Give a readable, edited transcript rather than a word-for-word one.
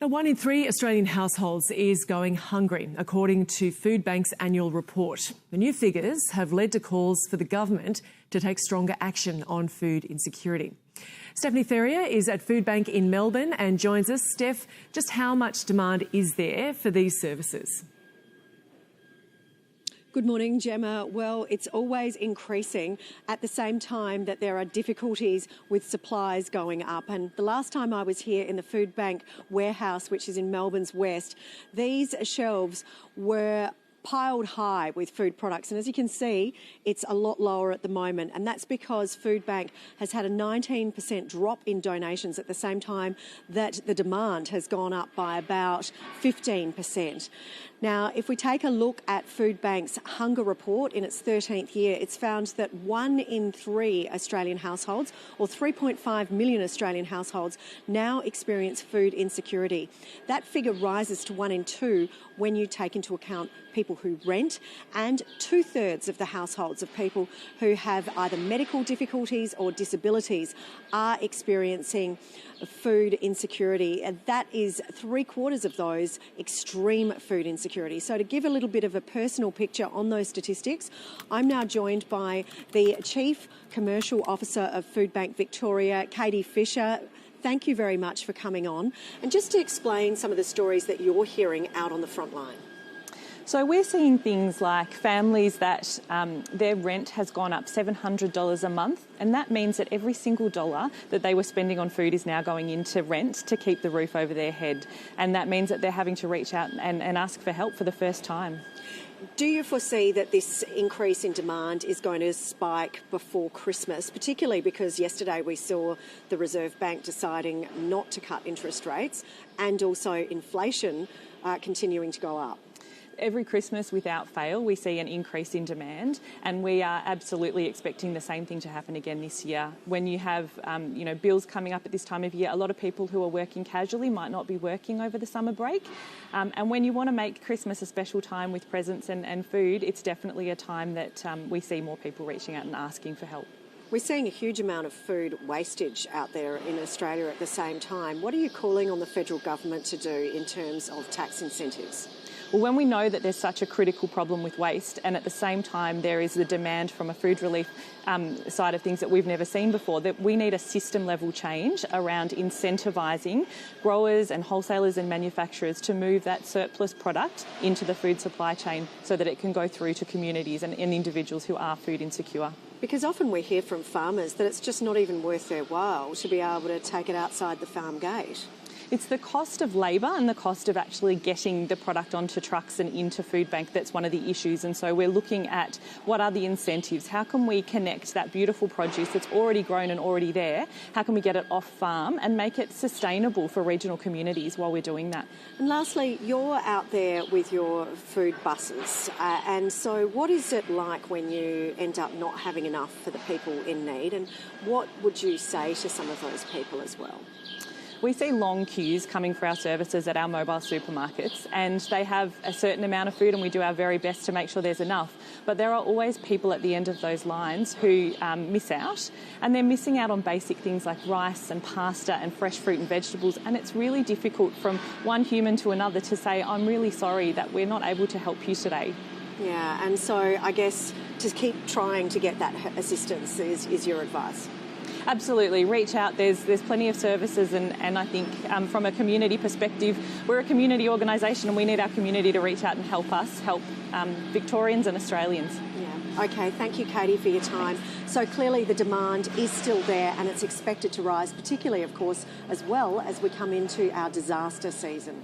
Now, 1 in 3 Australian households is going hungry, according to Foodbank's annual report. The new figures have led to calls for the government to take stronger action on food insecurity. Stephanie Ferrier is at Foodbank in Melbourne and joins us. Steph, just how much demand is there for these services? Good morning, Gemma. Well, it's always increasing at the same time that there are difficulties with supplies going up. And the last time I was here in the Foodbank warehouse, which is in Melbourne's west, these shelves were piled high with food products. And as you can see, it's a lot lower at the moment. And that's because Foodbank has had a 19% drop in donations at the same time that the demand has gone up by about 15%. Now, if we take a look at Foodbank's hunger report in its 13th year, it's found that 1 in 3 Australian households, or 3.5 million Australian households, now experience food insecurity. That figure rises to 1 in 2 when you take into account people who rent, and 2/3 of the households of people who have either medical difficulties or disabilities are experiencing food insecurity. And that is 3/4 of those extreme food insecurity. So to give a little bit of a personal picture on those statistics, I'm now joined by the Chief Commercial Officer of Foodbank Victoria, Katie Fisher. Thank you very much for coming on. And just to explain some of the stories that you're hearing out on the front line. So we're seeing things like families that their rent has gone up $700 a month, and that means that every single dollar that they were spending on food is now going into rent to keep the roof over their head. And that means that they're having to reach out and ask for help for the first time. Do you foresee that this increase in demand is going to spike before Christmas, particularly because yesterday we saw the Reserve Bank deciding not to cut interest rates and also inflation continuing to go up? Every Christmas, without fail, we see an increase in demand, and we are absolutely expecting the same thing to happen again this year. When you have, bills coming up at this time of year, a lot of people who are working casually might not be working over the summer break. And when you want to make Christmas a special time with presents and food, it's definitely a time that we see more people reaching out and asking for help. We're seeing a huge amount of food wastage out there in Australia at the same time. What are you calling on the federal government to do in terms of tax incentives? Well, when we know that there's such a critical problem with waste, and at the same time there is the demand from a food relief side of things that we've never seen before, that we need a system level change around incentivising growers and wholesalers and manufacturers to move that surplus product into the food supply chain so that it can go through to communities and individuals who are food insecure. Because often we hear from farmers that it's just not even worth their while to be able to take it outside the farm gate. It's the cost of labour and the cost of actually getting the product onto trucks and into Foodbank that's one of the issues. And so we're looking at what are the incentives? How can we connect that beautiful produce that's already grown and already there? How can we get it off farm and make it sustainable for regional communities while we're doing that? And lastly, you're out there with your food buses. And so what is it like when you end up not having enough for the people in need? And what would you say to some of those people as well? We see long queues coming for our services at our mobile supermarkets, and they have a certain amount of food, and we do our very best to make sure there's enough. But there are always people at the end of those lines who miss out, and they're missing out on basic things like rice and pasta and fresh fruit and vegetables. And it's really difficult from one human to another to say, I'm really sorry that we're not able to help you today. Yeah, and so I guess to keep trying to get that assistance is your advice. Absolutely, reach out. There's plenty of services, and I think from a community perspective, we're a community organisation and we need our community to reach out and help us help Victorians and Australians. Yeah. Okay, thank you, Katie, for your time. Thanks. So clearly the demand is still there and it's expected to rise, particularly, of course, as well as we come into our disaster season.